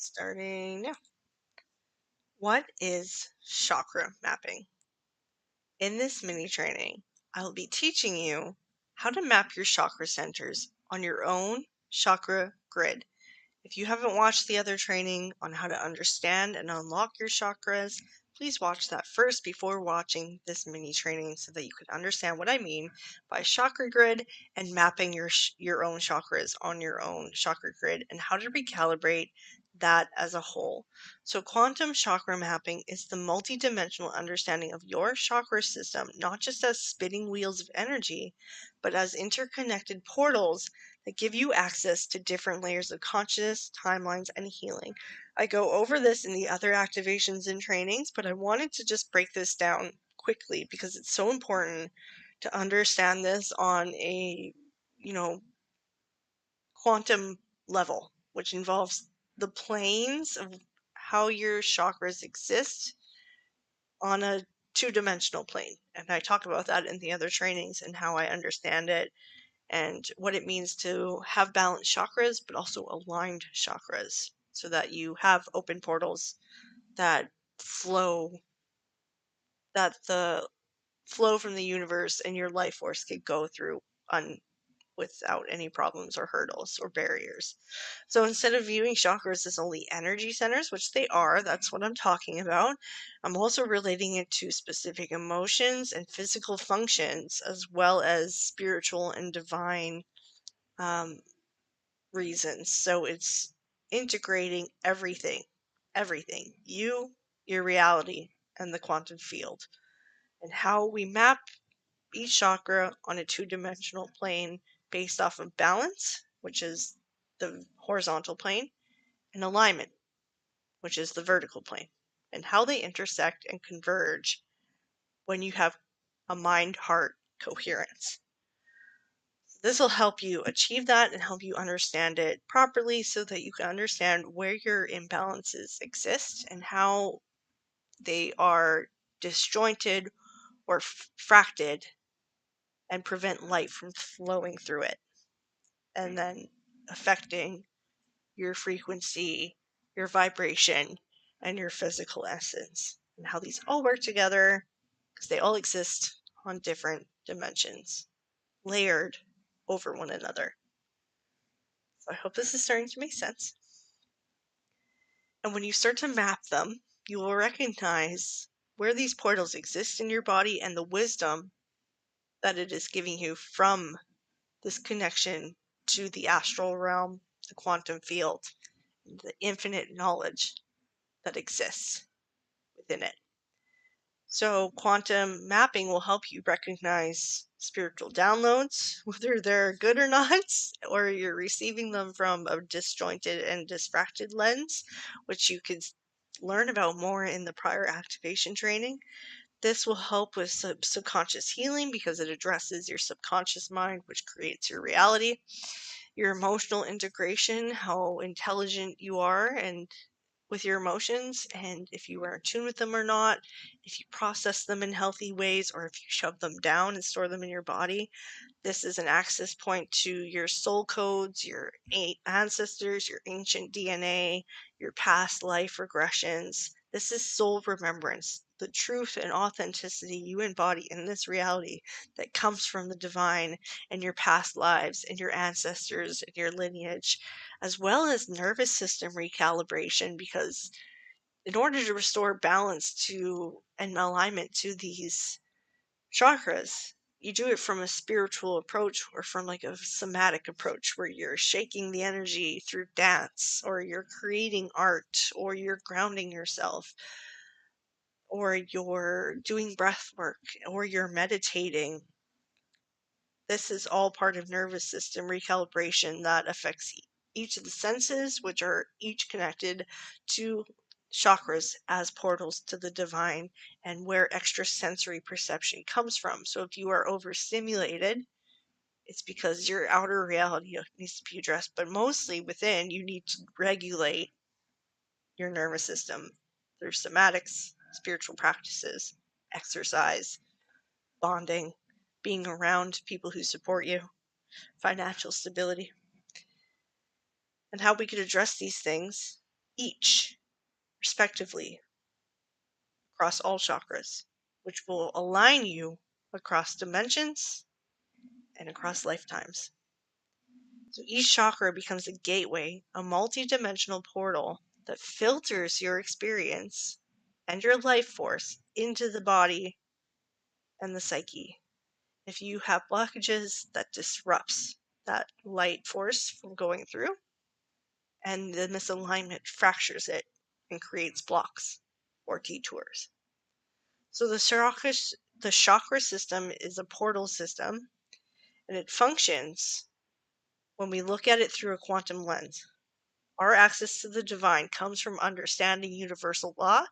Starting now. What is chakra mapping? In this mini training, I will be teaching you how to map your chakra centers on your own chakra grid. If you haven't watched the other training on how to understand and unlock your chakras, please watch that first before watching this mini training so that you can understand what I mean by chakra grid and mapping your own chakras on your own chakra grid and how to recalibrate that as a whole. So quantum chakra mapping is the multidimensional understanding of your chakra system, not just as spinning wheels of energy, but as interconnected portals that give you access to different layers of consciousness, timelines, and healing. I go over this in the other activations and trainings, but I wanted to just break this down quickly because it's so important to understand this on a, you know, quantum level, which involves the planes of how your chakras exist on a two-dimensional plane. And I talk about that in the other trainings and how I understand it and what it means to have balanced chakras, but also aligned chakras so that you have open portals that flow, that the flow from the universe and your life force could go through without any problems or hurdles or barriers. So instead of viewing chakras as only energy centers, which they are, that's what I'm talking about, I'm also relating it to specific emotions and physical functions, as well as spiritual and divine um, reasons. So it's integrating everything, you, your reality, and the quantum field, and how we map each chakra on a two-dimensional plane based off of balance, which is the horizontal plane, and alignment, which is the vertical plane, and how they intersect and converge when you have a mind-heart coherence. This will help you achieve that and help you understand it properly so that you can understand where your imbalances exist and how they are disjointed or fracted and prevent light from flowing through it and then affecting your frequency, your vibration, and your physical essence, and how these all work together because they all exist on different dimensions, layered over one another. So I hope this is starting to make sense. And when you start to map them, you will recognize where these portals exist in your body and the wisdom that it is giving you from this connection to the astral realm, the quantum field, and the infinite knowledge that exists within it. So quantum mapping will help you recognize spiritual downloads, whether they're good or not, or you're receiving them from a disjointed and distracted lens, which you could learn about more in the prior activation training. This will help with subconscious healing because it addresses your subconscious mind, which creates your reality. Your emotional integration, how intelligent you are and with your emotions, and if you are in tune with them or not, if you process them in healthy ways, or if you shove them down and store them in your body. This is an access point to your soul codes, your ancestors, your ancient DNA, your past life regressions. This is soul remembrance, the truth and authenticity you embody in this reality that comes from the divine and your past lives and your ancestors and your lineage, as well as nervous system recalibration, because in order to restore balance to and alignment to these chakras, you do it from a spiritual approach or from like a somatic approach where you're shaking the energy through dance, or you're creating art, or you're grounding yourself, or you're doing breath work, or you're meditating. This is all part of nervous system recalibration that affects each of the senses, which are each connected to chakras as portals to the divine and where extrasensory perception comes from. So if you are overstimulated, it's because your outer reality needs to be addressed, but mostly within, you need to regulate your nervous system through somatics, spiritual practices, exercise, bonding, being around people who support you, financial stability. And how we could address these things each respectively across all chakras, which will align you across dimensions and across lifetimes. So each chakra becomes a gateway, a multidimensional portal that filters your experience and your life force into the body and the psyche. If you have blockages, that disrupts that light force from going through, and the misalignment fractures it and creates blocks or detours. So the chakra system is a portal system, and it functions when we look at it through a quantum lens. Our access to the divine comes from understanding universal law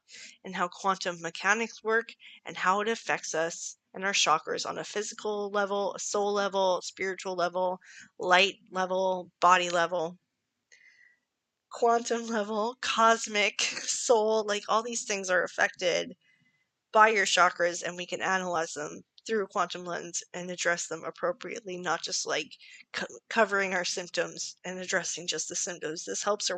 and how quantum mechanics work and how it affects us and our chakras on a physical level, a soul level, spiritual level, light level, body level, quantum level, cosmic, soul. Like all these things are affected by your chakras, and we can analyze them through a quantum lens and address them appropriately, not just like covering our symptoms and addressing just the symptoms. This helps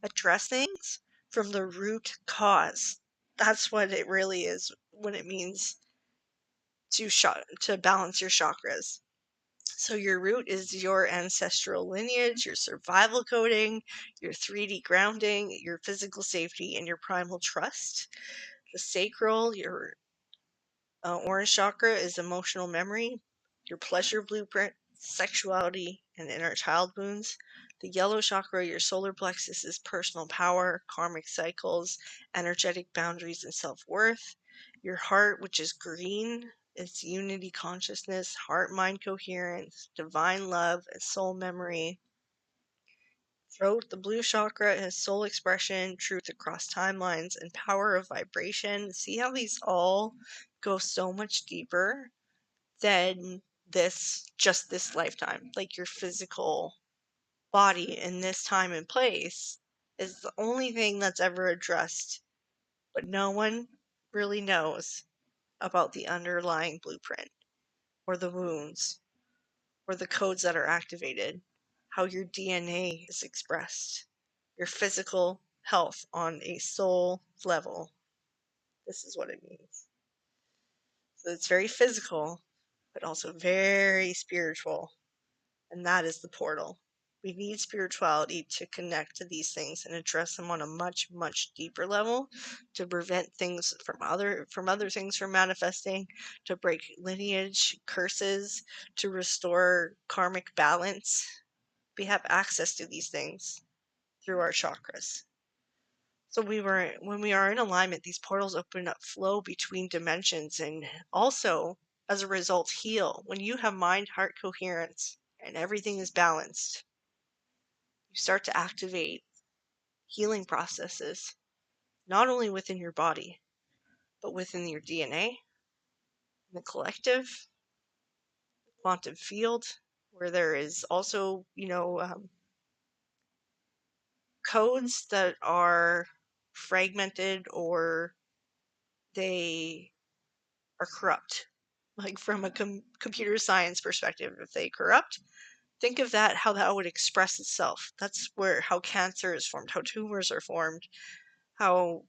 address things from the root cause. That's what it really is when it means to balance your chakras. So your root is your ancestral lineage, your survival coding, your 3D grounding, your physical safety, and your primal trust. The sacral, your orange chakra, is emotional memory, your pleasure blueprint, sexuality, and inner child wounds. The yellow chakra, your solar plexus, is personal power, karmic cycles, energetic boundaries, and self worth. Your heart, which is green, is unity consciousness, heart mind coherence, divine love, and soul memory. Throat, the blue chakra, has soul expression, truth across timelines, and power of vibration. See how these all go so much deeper than this lifetime. Like your physical body in this time and place is the only thing that's ever addressed, but no one really knows about the underlying blueprint or the wounds or the codes that are activated, how your DNA is expressed, your physical health on a soul level. This is what it means. So it's very physical, but also very spiritual. And that is the portal. We need spirituality to connect to these things and address them on a much, much deeper level, to prevent things from other things from manifesting, to break lineage curses, to restore karmic balance. We have access to these things through our chakras. So when we are in alignment, these portals open up flow between dimensions and also, as a result, heal. When you have mind heart coherence and everything is balanced, you start to activate healing processes, not only within your body, but within your DNA, the collective, quantum field, where there is also, codes that are fragmented or they are corrupt. Like from a computer science perspective, if they corrupt, think of that, how that would express itself. That's how cancer is formed, how tumors are formed, how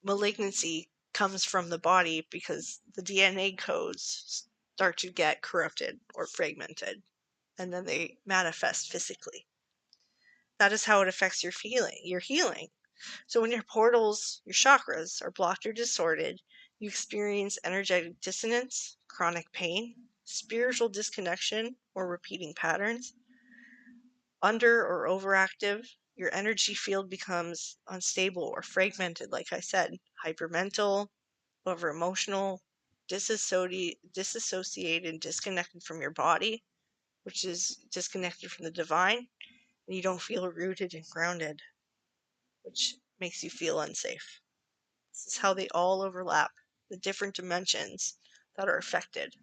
malignancy comes from the body because the DNA codes start to get corrupted or fragmented, and then they manifest physically. That is how it affects your healing. So when your portals, your chakras, are blocked or distorted, you experience energetic dissonance, chronic pain, spiritual disconnection, or repeating patterns. Under or overactive, your energy field becomes unstable or fragmented, like I said, hypermental, over emotional, disassociated, disconnected from your body, which is disconnected from the divine, and you don't feel rooted and grounded, which makes you feel unsafe. This is how they all overlap, the different dimensions that are affected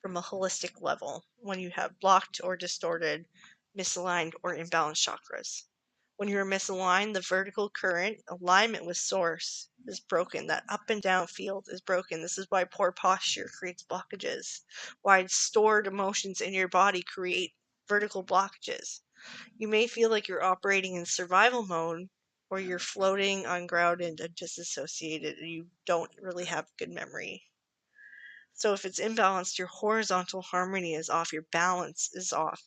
from a holistic level when you have blocked or distorted, misaligned, or imbalanced chakras. When you are misaligned, the vertical current alignment with source is broken. That up and down field is broken. This is why poor posture creates blockages, why stored emotions in your body create vertical blockages. You may feel like you're operating in survival mode or you're floating ungrounded and disassociated and you don't really have good memory. So if it's imbalanced, your horizontal harmony is off, your balance is off.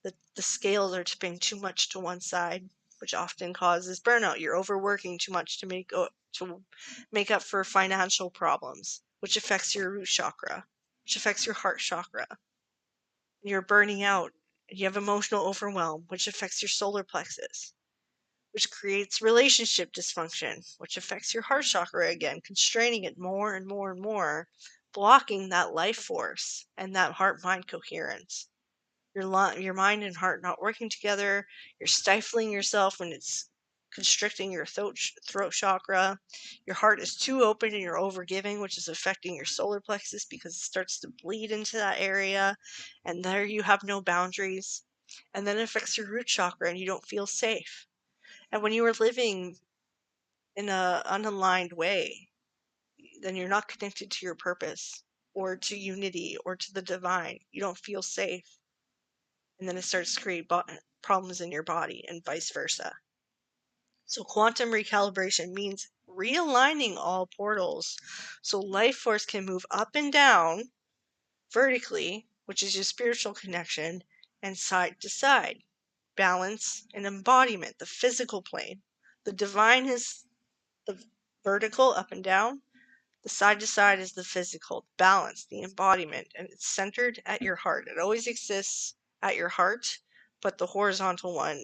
The scales are tipping too much to one side, which often causes burnout. You're overworking too much to make up for financial problems, which affects your root chakra, which affects your heart chakra. You're burning out. You have emotional overwhelm, which affects your solar plexus, which creates relationship dysfunction, which affects your heart chakra again, constraining it more and more and more, blocking that life force and that heart-mind coherence. Your mind and heart not working together. You're stifling yourself when it's constricting your throat chakra. Your heart is too open and you're overgiving, which is affecting your solar plexus because it starts to bleed into that area. And there you have no boundaries. And then it affects your root chakra and you don't feel safe. And when you are living in an unaligned way, then you're not connected to your purpose or to unity or to the divine. You don't feel safe. And then it starts to create problems in your body and vice versa. So quantum recalibration means realigning all portals so life force can move up and down vertically, which is your spiritual connection, and side to side, balance and embodiment, the physical plane. The divine is the vertical up and down. The side to side is the physical, balance, the embodiment, and it's centered at your heart. It always exists at your heart, but the horizontal one,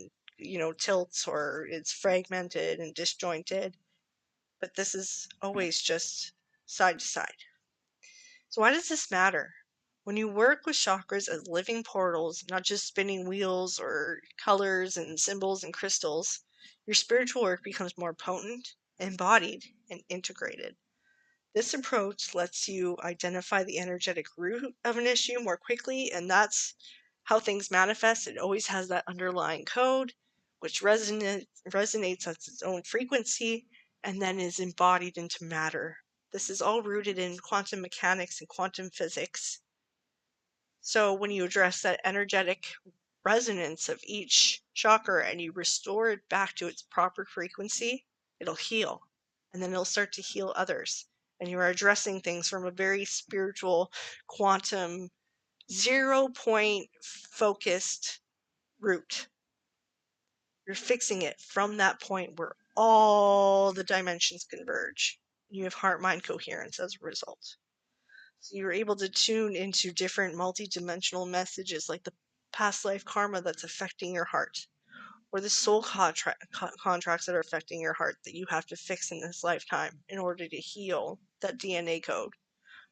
tilts or it's fragmented and disjointed. But this is always just side to side. So why does this matter? When you work with chakras as living portals, not just spinning wheels or colors and symbols and crystals, your spiritual work becomes more potent, embodied, and integrated. This approach lets you identify the energetic root of an issue more quickly, and that's how things manifest. It always has that underlying code, which resonates at its own frequency, and then is embodied into matter. This is all rooted in quantum mechanics and quantum physics. So when you address that energetic resonance of each chakra and you restore it back to its proper frequency, it'll heal. And then it'll start to heal others. And you are addressing things from a very spiritual, quantum, 0-point focused root. You're fixing it from that point where all the dimensions converge. You have heart-mind coherence as a result. So you're able to tune into different multidimensional messages like the past life karma that's affecting your heart, or the soul contracts that are affecting your heart that you have to fix in this lifetime in order to heal that DNA code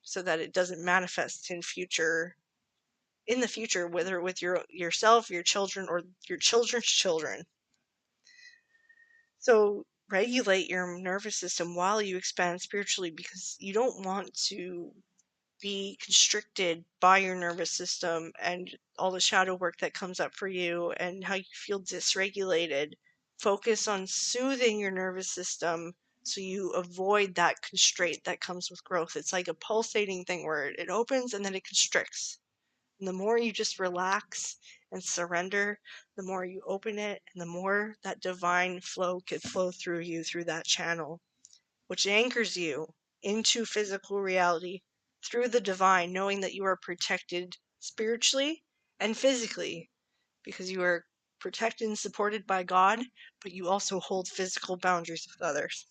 so that it doesn't manifest in the future, whether with yourself, your children, or your children's children. So regulate your nervous system while you expand spiritually, because you don't want to be constricted by your nervous system and all the shadow work that comes up for you and how you feel dysregulated. Focus on soothing your nervous system so you avoid that constraint that comes with growth. It's like a pulsating thing where it opens and then it constricts. And the more you just relax and surrender, the more you open it and the more that divine flow could flow through you through that channel, which anchors you into physical reality through the divine, knowing that you are protected spiritually and physically because you are protected and supported by God, but you also hold physical boundaries with others.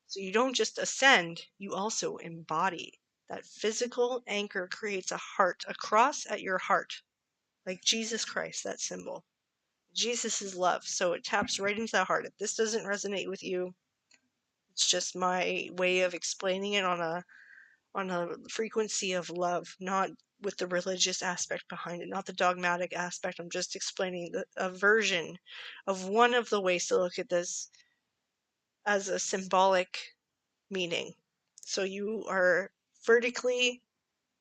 So you don't just ascend, you also embody. That physical anchor creates a heart, a cross at your heart, like Jesus Christ, that symbol. Jesus is love, so it taps right into that heart. If this doesn't resonate with you, it's just my way of explaining it on a frequency of love, not with the religious aspect behind it, not the dogmatic aspect. I'm just explaining a version of one of the ways to look at this as a symbolic meaning. So you are vertically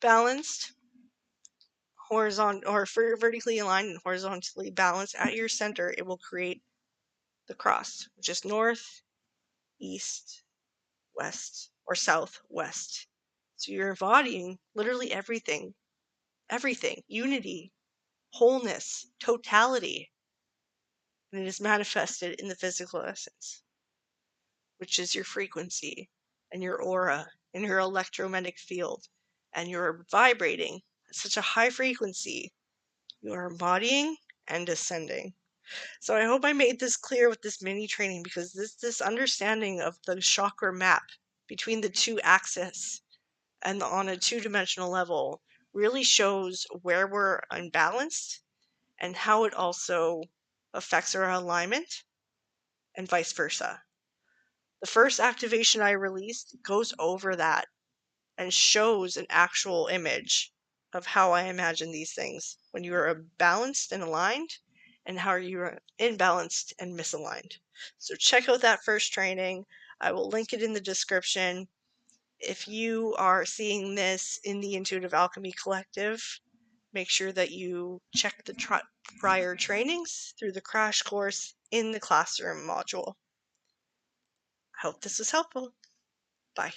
balanced, vertically aligned and horizontally balanced at your center. It will create the cross, which is north, east, west, or southwest. So you're embodying literally everything, unity, wholeness, totality. and it is manifested in the physical essence, which is your frequency and your aura and your electromagnetic field. And you're vibrating at such a high frequency, you are embodying and ascending. So I hope I made this clear with this mini training, because this understanding of the chakra map between the two axes and on a two-dimensional level really shows where we're unbalanced and how it also affects our alignment and vice versa. The first activation I released goes over that and shows an actual image of how I imagine these things when you are balanced and aligned, and how you are imbalanced and misaligned. So check out that first training. I will link it in the description. If you are seeing this in the Intuitive Alchemy Collective, make sure that you check the prior trainings through the crash course in the classroom module. I hope this was helpful. Bye.